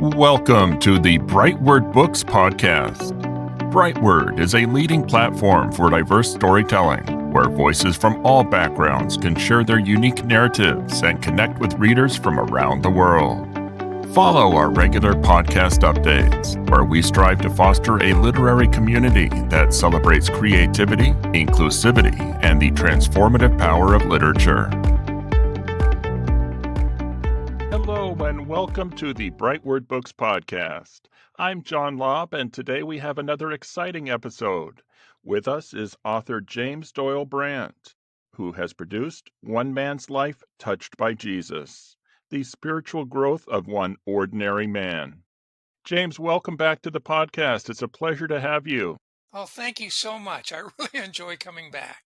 Welcome to the BrightWord Books Podcast. BrightWord is a leading platform for diverse storytelling, where voices from all backgrounds can share their unique narratives and connect with readers from around the world. Follow our regular podcast updates, where we strive to foster a literary community that celebrates creativity, inclusivity, and the transformative power of literature. Hello and welcome to the BrightWord Books Podcast. I'm John Lobb, and today we have another exciting episode. With us is author James Doyle Brandt, who has produced One Man's Life Touched by Jesus: The Spiritual Growth of One Ordinary Man. James, welcome back to the podcast. It's a pleasure to have you. Oh, thank you so much. I really enjoy coming back.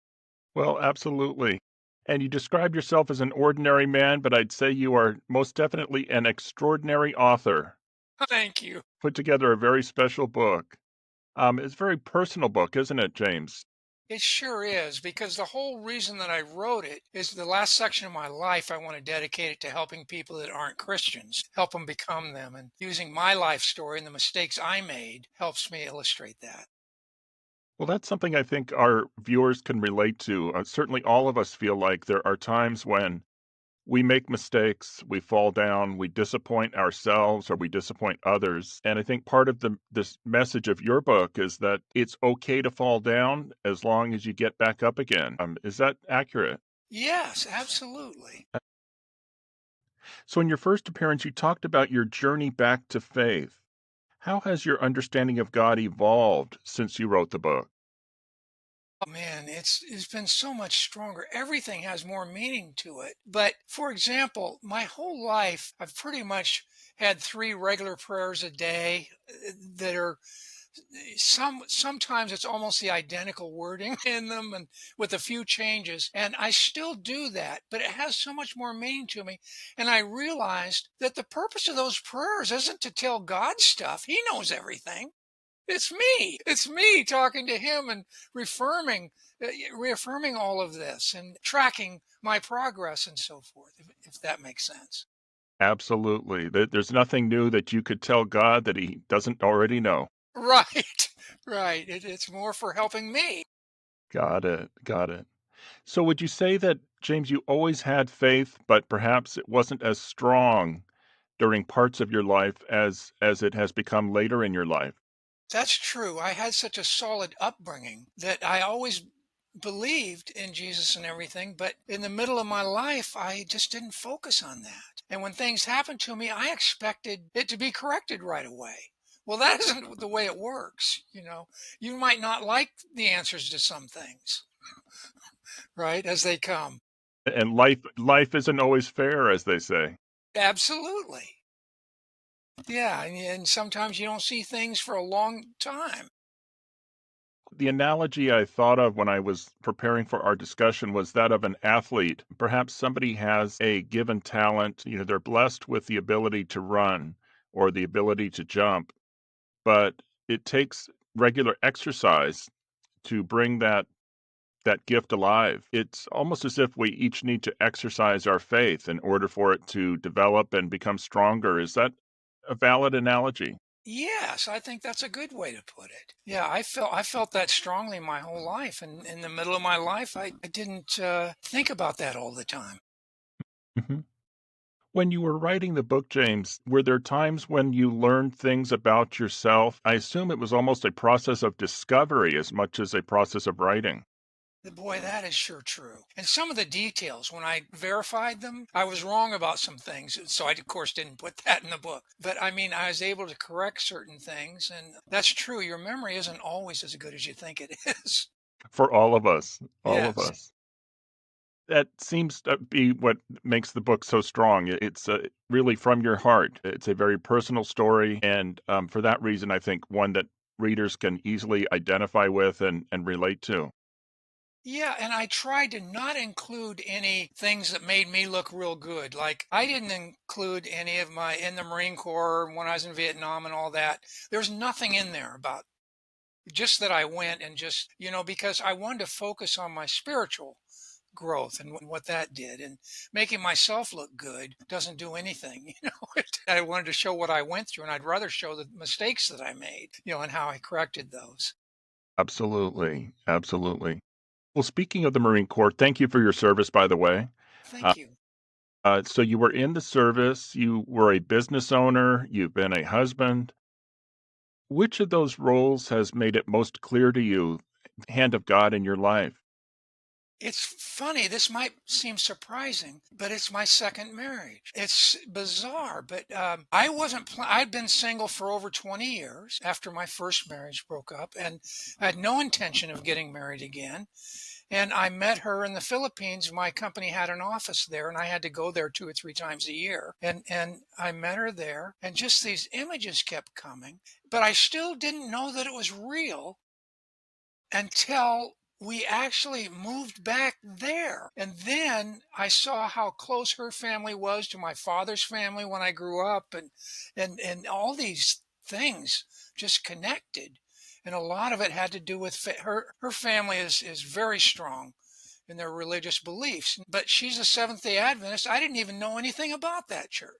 Well, absolutely. And you describe yourself as an ordinary man, but I'd say you are most definitely an extraordinary author. Thank you. Put together a very special book. It's a very personal book, isn't it, James? It sure is, because the whole reason that I wrote it is the last section of my life I want to dedicate it to helping people that aren't Christians, help them become them. And using my life story and the mistakes I made helps me illustrate that. Well, that's something I think our viewers can relate to. Certainly, all of us feel like there are times when we make mistakes, we fall down, we disappoint ourselves or we disappoint others. And I think part of this message of your book is that it's okay to fall down as long as you get back up again. Is that accurate? Yes, absolutely. So, in your first appearance, you talked about your journey back to faith. How has your understanding of God evolved since you wrote the book? Oh man, it's been so much stronger. Everything has more meaning to it. But for example, my whole life I've pretty much had three regular prayers a day that are sometimes it's almost the identical wording in them and with a few changes, and I still do that, but it has so much more meaning to me. And I realized that the purpose of those prayers isn't to tell God stuff. He knows everything. It's me talking to him and reaffirming reaffirming all of this and tracking my progress and so forth, if that makes sense. Absolutely. There's nothing new that you could tell God that he doesn't already know. Right. Right. It's more for helping me. Got it. Got it. So would you say that, James, you always had faith, but perhaps it wasn't as strong during parts of your life as it has become later in your life? That's true. I had such a solid upbringing that I always believed in Jesus and everything, but in the middle of my life, I just didn't focus on that. And when things happened to me, I expected it to be corrected right away. Well, that isn't the way it works. You might not like the answers to some things, right, as they come. And life isn't always fair, as they say. Absolutely. Yeah. And sometimes you don't see things for a long time. The analogy I thought of when I was preparing for our discussion was that of an athlete. Perhaps somebody has a given talent, they're blessed with the ability to run or the ability to jump, but it takes regular exercise to bring that gift alive. It's almost as if we each need to exercise our faith in order for it to develop and become stronger. Is that a valid analogy? Yes, I think that's a good way to put it. Yeah, I felt that strongly my whole life, and in the middle of my life, I didn't think about that all the time. Mhm. When you were writing the book, James, were there times when you learned things about yourself? I assume it was almost a process of discovery as much as a process of writing. Boy, that is sure true. And some of the details, when I verified them, I was wrong about some things. So I, of course, didn't put that in the book. But I mean, I was able to correct certain things. And that's true. Your memory isn't always as good as you think it is. For all of us, all of Yes. us. That seems to be what makes the book so strong. It's really from your heart. It's a very personal story, and for that reason, I think one that readers can easily identify with and relate to. Yeah, and I tried to not include any things that made me look real good. Like I didn't include any of my in the Marine Corps when I was in Vietnam and all that. There's nothing in there about just that I went and just, because I wanted to focus on my spiritual growth and what that did. And making myself look good doesn't do anything. I wanted to show what I went through, and I'd rather show the mistakes that I made, and how I corrected those. Absolutely. Absolutely. Well, speaking of the Marine Corps, thank you for your service, by the way. Uh, Thank you. so you were in the service, you were a business owner, you've been a husband. Which of those roles has made it most clear to you, hand of God in your life? It's funny, this might seem surprising, but it's my second marriage. It's bizarre, but I wasn't, I'd been single for over 20 years after my first marriage broke up, and I had no intention of getting married again. And I met her in the Philippines. My company had an office there, and I had to go there 2 or 3 times a year. And I met her there, and just these images kept coming. But I still didn't know that it was real until we actually moved back there. And then I saw how close her family was to my father's family when I grew up, and all these things just connected. And a lot of it had to do with her family is very strong in their religious beliefs, but she's a Seventh-day Adventist. I didn't even know anything about that church.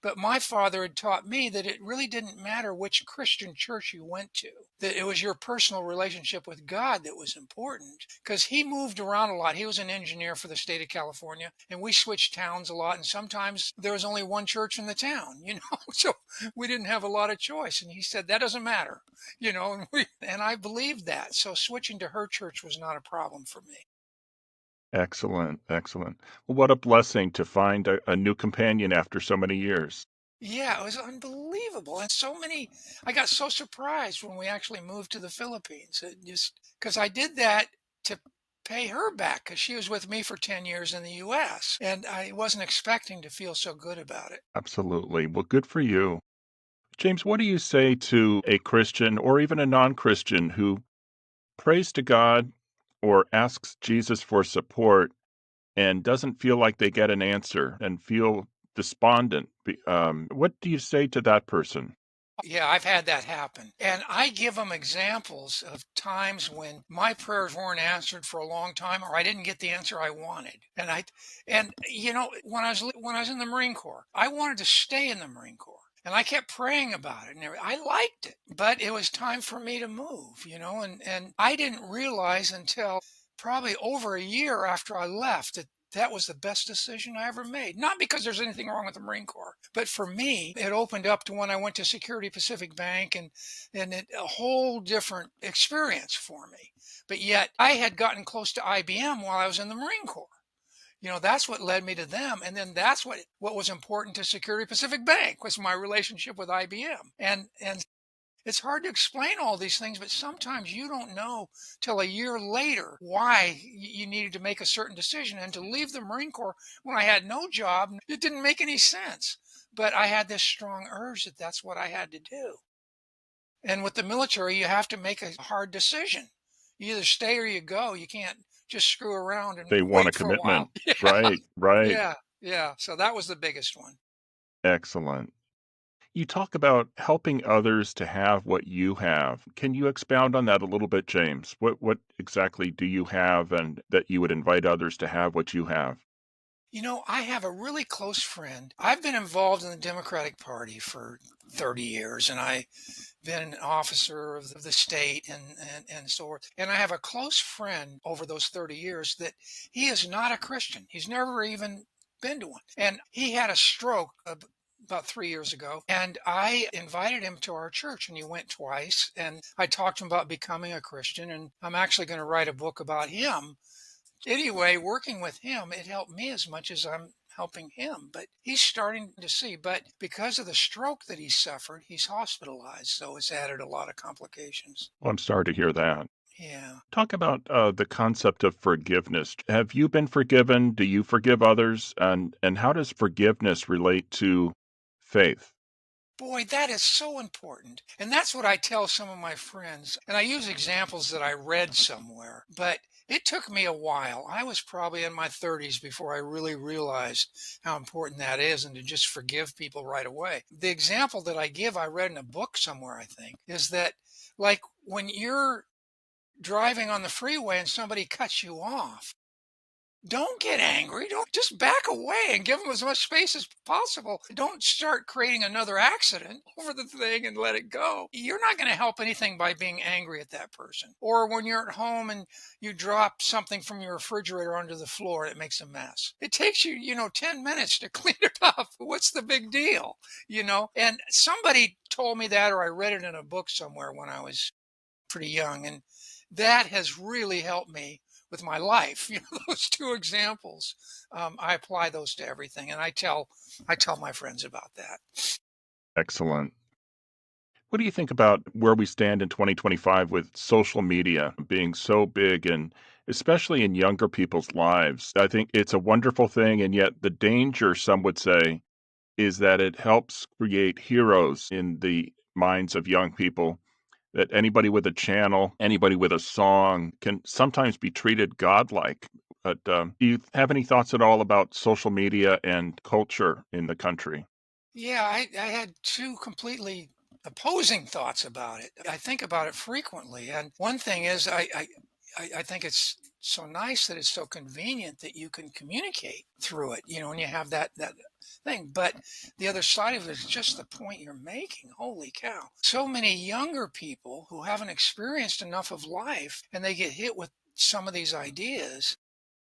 But my father had taught me that it really didn't matter which Christian church you went to, that it was your personal relationship with God that was important, because he moved around a lot. He was an engineer for the state of California, and we switched towns a lot. And sometimes there was only one church in the town, so we didn't have a lot of choice. And he said, that doesn't matter, and I believed that. So switching to her church was not a problem for me. Excellent, excellent. Well, what a blessing to find a new companion after so many years. Yeah, it was unbelievable. And I got so surprised when we actually moved to the Philippines. It just because I did that to pay her back because she was with me for 10 years in the US. And I wasn't expecting to feel so good about it. Absolutely. Well, good for you. James, what do you say to a Christian or even a non-Christian who prays to God or asks Jesus for support and doesn't feel like they get an answer and feel despondent? What do you say to that person? Yeah, I've had that happen. And I give them examples of times when my prayers weren't answered for a long time, or I didn't get the answer I wanted. When I was in the Marine Corps, I wanted to stay in the Marine Corps. And I kept praying about it and everything. I liked it, but it was time for me to move, and I didn't realize until probably over a year after I left that was the best decision I ever made. Not because there's anything wrong with the Marine Corps, but for me, it opened up to when I went to Security Pacific Bank, and a whole different experience for me. But yet I had gotten close to IBM while I was in the Marine Corps. That's what led me to them. And then that's what was important to Security Pacific Bank was my relationship with IBM. And it's hard to explain all these things, but sometimes you don't know till a year later why you needed to make a certain decision. And to leave the Marine Corps when I had no job, it didn't make any sense. But I had this strong urge that that's what I had to do. And with the military, you have to make a hard decision. You either stay or you go. You can't just screw around and They want a wait for a while. commitment. Right, right. Yeah, yeah. So that was the biggest one. Excellent. You talk about helping others to have what you have. Can you expound on that a little bit, James? What exactly do you have and that you would invite others to have what you have? I have a really close friend. I've been involved in the Democratic Party for 30 years, and I've been an officer of the state and so forth. And I have a close friend over those 30 years that he is not a Christian. He's never even been to one. And he had a stroke about 3 years ago, and I invited him to our church, and he went twice. And I talked to him about becoming a Christian, and I'm actually going to write a book about him. Anyway, working with him, it helped me as much as I'm helping him. But he's starting to see. But because of the stroke that he suffered, he's hospitalized. So it's added a lot of complications. Well, I'm sorry to hear that. Yeah. Talk about the concept of forgiveness. Have you been forgiven? Do you forgive others? And how does forgiveness relate to faith? Boy, that is so important. And that's what I tell some of my friends. And I use examples that I read somewhere. But it took me a while. I was probably in my 30s before I really realized how important that is and to just forgive people right away. The example that I give, I read in a book somewhere, I think, is that like when you're driving on the freeway and somebody cuts you off, Don't get angry. Don't just back away and give them as much space as possible. Don't start creating another accident over the thing and let it go. You're not going to help anything by being angry at that person. Or when you're at home and you drop something from your refrigerator onto the floor, it makes a mess. It takes you, 10 minutes to clean it up. What's the big deal? And somebody told me that, or I read it in a book somewhere when I was pretty young. And that has really helped me with my life. Those two examples, I apply those to everything, and I tell my friends about that. Excellent. What do you think about where we stand in 2025 with social media being so big and especially in younger people's lives? I think it's a wonderful thing, and yet the danger, some would say, is that it helps create heroes in the minds of young people. That anybody with a channel, anybody with a song can sometimes be treated godlike. But do you have any thoughts at all about social media and culture in the country? Yeah, I had two completely opposing thoughts about it. I think about it frequently, and one thing is I think it's so nice that it's so convenient that you can communicate through it, and you have that thing. But the other side of it is just the point you're making. Holy cow. So many younger people who haven't experienced enough of life and they get hit with some of these ideas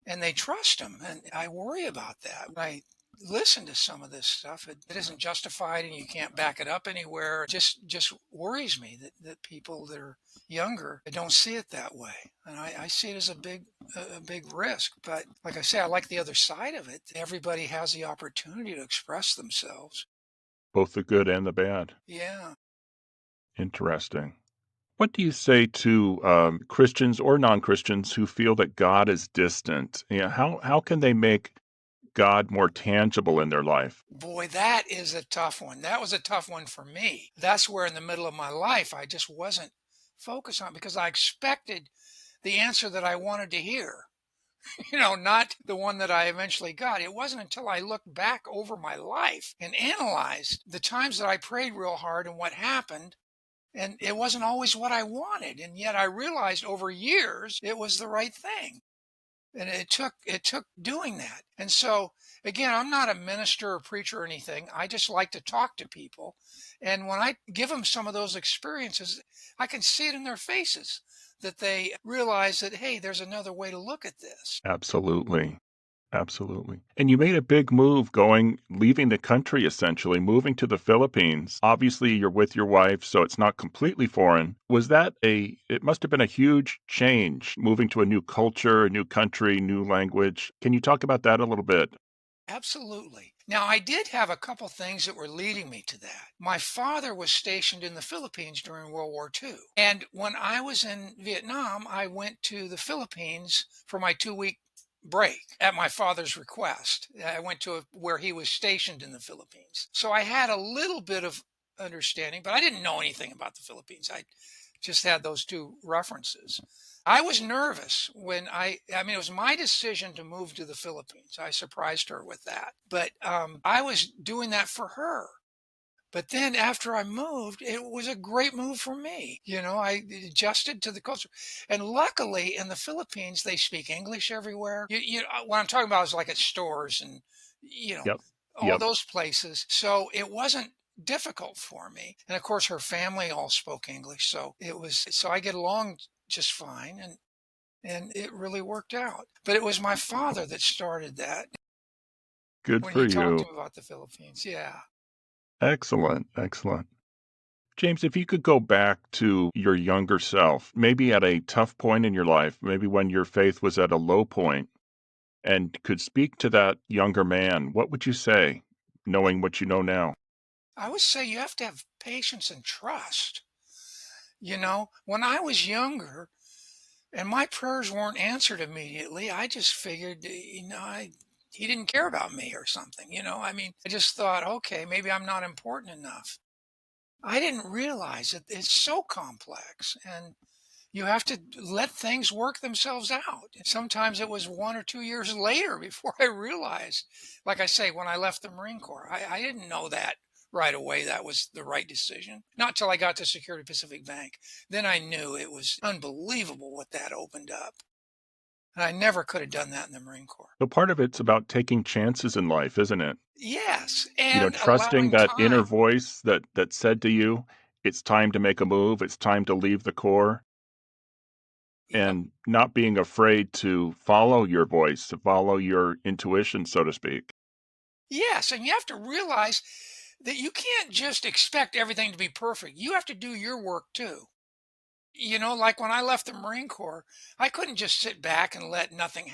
and they trust them. And I worry about that. When I listen to some of this stuff, it isn't justified and you can't back it up anywhere. It just worries me that people that are younger don't see it that way. And I see it as a big risk. But like I say, I like the other side of it. Everybody has the opportunity to express themselves. Both the good and the bad. Yeah. Interesting. What do you say to Christians or non-Christians who feel that God is distant? How can they make God more tangible in their life? Boy, that is a tough one. That was a tough one for me. That's where in the middle of my life I just wasn't focused on because I expected the answer that I wanted to hear, not the one that I eventually got. It wasn't until I looked back over my life and analyzed the times that I prayed real hard and what happened. And it wasn't always what I wanted. And yet I realized over years it was the right thing. And it took doing that. And so again, I'm not a minister or preacher or anything. I just like to talk to people. And when I give them some of those experiences, I can see it in their faces that they realize that, hey, there's another way to look at this. Absolutely. Absolutely. And you made a big move leaving the country essentially, moving to the Philippines. Obviously, you're with your wife, so it's not completely foreign. It must have been a huge change moving to a new culture, a new country, new language. Can you talk about that a little bit? Absolutely. Now, I did have a couple things that were leading me to that. My father was stationed in the Philippines during World War II. And when I was in Vietnam, I went to the Philippines for my 2 week break at my father's request. I went to where he was stationed in the Philippines. So I had a little bit of understanding, but I didn't know anything about the Philippines. I just had those two references. I was nervous when I mean, it was my decision to move to the Philippines. I surprised her with that. But I was doing that for her. But then after I moved, it was a great move for me. I adjusted to the culture. And luckily in the Philippines, they speak English everywhere. What I'm talking about is like at stores and, you know, Yep. all Yep. those places. So it wasn't difficult for me. And of course, her family all spoke English. So I get along just fine. And it really worked out. But it was my father that started that Good when for he talked you. to me about the Philippines. Yeah. Excellent. Excellent. James, if you could go back to your younger self, maybe at a tough point in your life, maybe when your faith was at a low point, and could speak to that younger man, what would you say, knowing what you know now? I would say you have to have patience and trust. When I was younger and my prayers weren't answered immediately, I just figured, he didn't care about me or something. I mean, I just thought, okay, maybe I'm not important enough. I didn't realize that it's so complex and you have to let things work themselves out. And sometimes it was 1 or 2 years later before I realized, like I say, when I left the Marine Corps, I didn't know that right away that was the right decision. Not till I got to Security Pacific Bank. Then I knew it was unbelievable what that opened up. And I never could have done that in the Marine Corps. So part of it's about taking chances in life, isn't it? Yes, You know, and trusting allowing that inner time. voice that said to you, "It's time to make a move, it's time to leave the Corps," Yep. and not being afraid to follow your voice, to follow your intuition, so to speak. Yes, and you have to realize that you can't just expect everything to be perfect. You have to do your work too. Like when I left the Marine Corps, I couldn't just sit back and let nothing,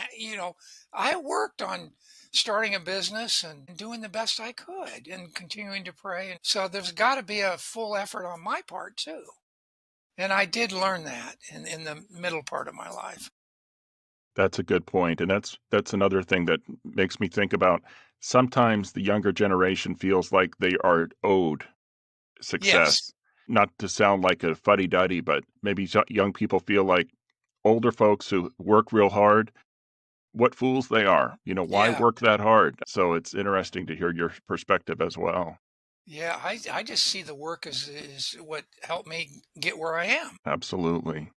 I worked on starting a business and doing the best I could and continuing to pray. And so there's got to be a full effort on my part too. And I did learn that in the middle part of my life. That's a good point, and that's another thing that makes me think about sometimes the younger generation feels like they are owed Yes. success. Not to sound like a fuddy-duddy, but maybe young people feel like older folks who work real hard, what fools they are. You know, why Yeah. work that hard? So it's interesting to hear your perspective as well. Yeah. I just see the work as what helped me get where I am. Absolutely.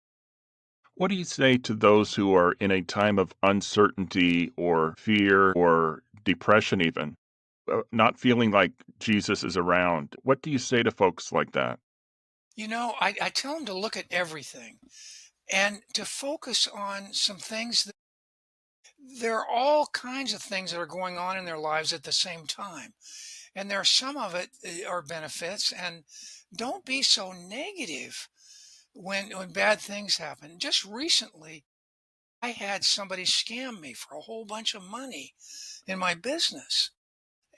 What do you say to those who are in a time of uncertainty or fear or depression even, not feeling like Jesus is around? What do you say to folks like that? I tell them to look at everything and to focus on some things that there are all kinds of things that are going on in their lives at the same time. And there are some of it are benefits, and don't be so negative when bad things happen. Just recently, I had somebody scam me for a whole bunch of money in my business.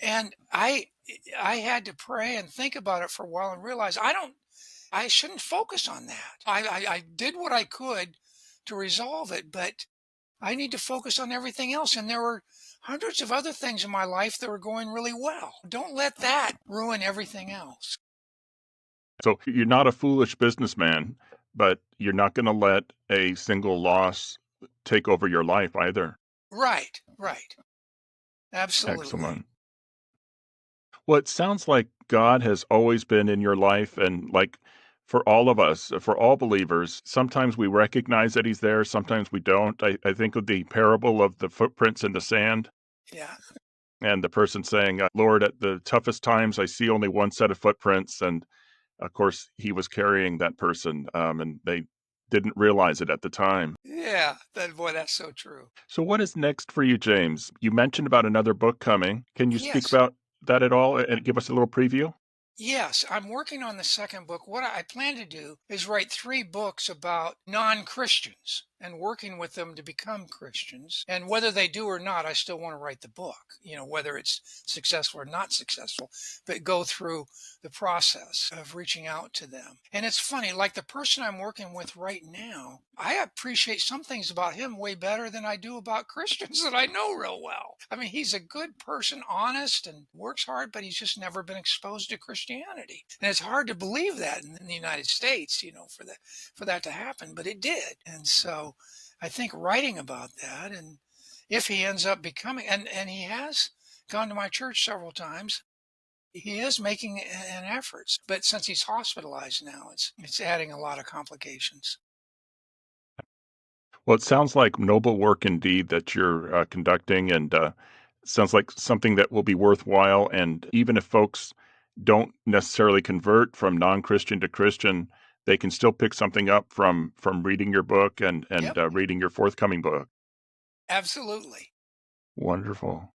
And I had to pray and think about it for a while and realize I shouldn't focus on that. I did what I could to resolve it, but I need to focus on everything else. And there were hundreds of other things in my life that were going really well. Don't let that ruin everything else. So you're not a foolish businessman, but you're not going to let a single loss take over your life either. Right, right. Absolutely. Excellent. Well, it sounds like God has always been in your life. And like for all of us, for all believers, sometimes we recognize that He's there, sometimes we don't. I think of the parable of the footprints in the sand Yeah. and the person saying, Lord, at the toughest times, I see only one set of footprints. And of course, He was carrying that person, and they didn't realize it at the time. Yeah. Boy, that's so true. So, what is next for you, James? You mentioned about another book coming. Can you speak Yes. about that at all and give us a little preview? Yes, I'm working on the second book. What I plan to do is write three books about non Christians and working with them to become Christians. And whether they do or not, I still want to write the book, whether it's successful or not successful, but go through the process of reaching out to them. And it's funny, like the person I'm working with right now, I appreciate some things about him way better than I do about Christians that I know real well. I mean, he's a good person, honest, and works hard, but he's just never been exposed to Christianity. And it's hard to believe that in the United States, for that to happen, but it did. And so I think writing about that, and if he ends up becoming, and he has gone to my church several times, he is making an effort. But since he's hospitalized now, it's adding a lot of complications. Well, it sounds like noble work indeed that you're conducting, and sounds like something that will be worthwhile. And even if folks don't necessarily convert from non-Christian to Christian, they can still pick something up from reading your book and Yep, reading your forthcoming book. absolutely. Wonderful.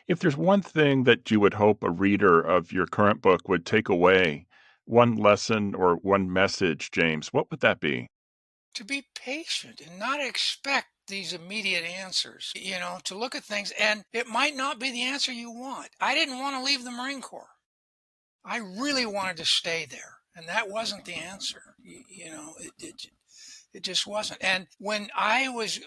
If there's one thing that you would hope a reader of your current book would take away, one lesson or one message, James, what would that be? To be patient and not expect these immediate answers, to look at things, and it might not be the answer you want. I didn't want to leave the Marine Corps. I really wanted to stay there, and that wasn't the answer. It just wasn't. And when I was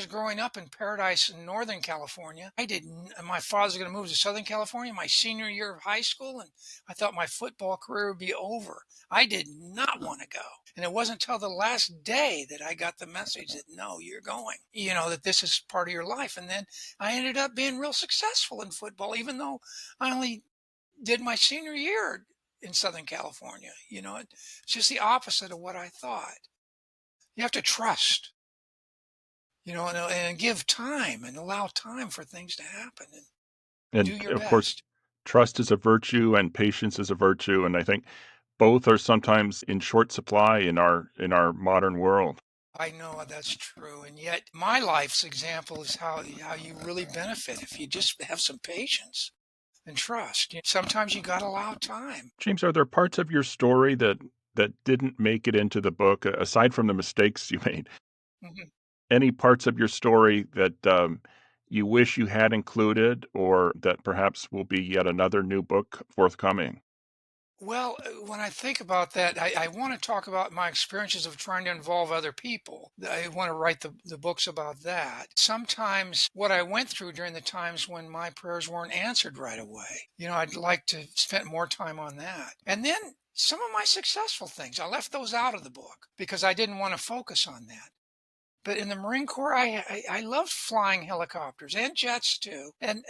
growing up in Paradise in Northern California, I didn't. My father's going to move to Southern California my senior year of high school, and I thought my football career would be over. I did not want to go, and it wasn't until the last day that I got the message that no, you're going. That this is part of your life. And then I ended up being real successful in football, even though I only did my senior year in Southern California. It's just the opposite of what I thought. You have to trust. and give time and allow time for things to happen and do And your of course, best. trust is a virtue and patience is a virtue. And I think both are sometimes in short supply in our modern world. I know that's true, and yet my life's example is how you really benefit if you just have some patience and trust. Sometimes you got to allow time. James, are there parts of your story that didn't make it into the book, aside from the mistakes you made? Mhm. Any parts of your story that you wish you had included, or that perhaps will be yet another new book forthcoming? Well, when I think about that, I want to talk about my experiences of trying to involve other people. I want to write the books about that. Sometimes what I went through during the times when my prayers weren't answered right away. I'd like to spend more time on that. And then some of my successful things, I left those out of the book because I didn't want to focus on that. But in the Marine Corps, I loved flying helicopters and jets too, and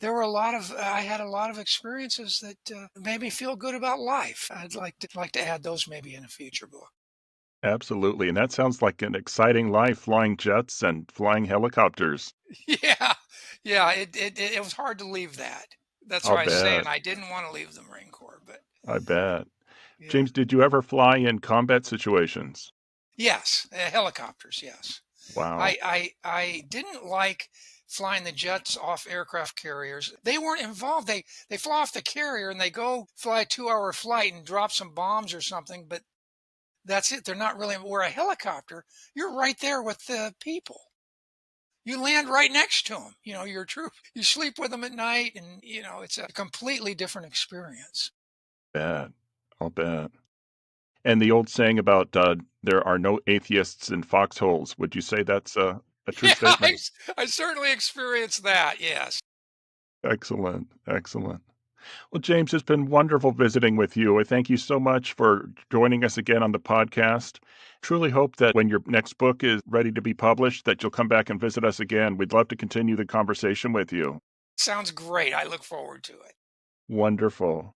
there were I had a lot of experiences that made me feel good about life. I'd like to add those maybe in a future book. Absolutely, and that sounds like an exciting life, flying jets and flying helicopters. Yeah, yeah. It was hard to leave that. That's I'll why I was saying bet, I didn't want to leave the Marine Corps, but I bet. yeah. James, did you ever fly in combat situations? Yes, helicopters. Yes. Wow, I didn't like flying the jets off aircraft carriers. They weren't involved. They fly off the carrier and they go fly a 2-hour flight and drop some bombs or something, but that's it. They're not really where a helicopter, you're right there with the people. You land right next to them. You're true. You sleep with them at night and it's a completely different experience. bet. I'll bet. And the old saying about there are no atheists in foxholes, would you say that's a true Yeah, statement? I certainly experienced that. Yes. Excellent, excellent. Well, James, it's been wonderful visiting with you. I thank you so much for joining us again on the podcast. Truly hope that when your next book is ready to be published, that you'll come back and visit us again. We'd love to continue the conversation with you. Sounds great. I look forward to it. Wonderful.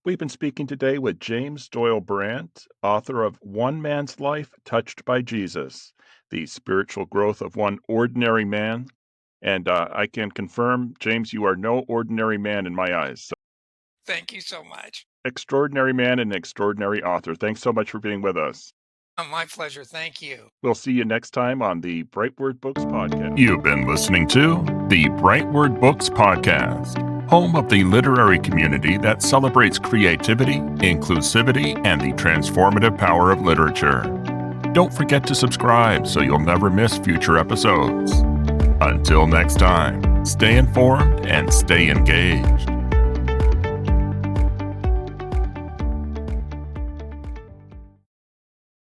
We've been speaking today with James Doyle Brandt, author of One Man's Life Touched by Jesus, The Spiritual Growth of One Ordinary Man. And I can confirm, James, you are no ordinary man in my eyes. So, Thank you so much. extraordinary man and extraordinary author. Thanks so much for being with us. My pleasure. Thank you. We'll see you next time on the BrightWord Books Podcast. You've been listening to the BrightWord Books Podcast, home of the literary community that celebrates creativity, inclusivity, and the transformative power of literature. Don't forget to subscribe so you'll never miss future episodes. Until next time, stay informed and stay engaged.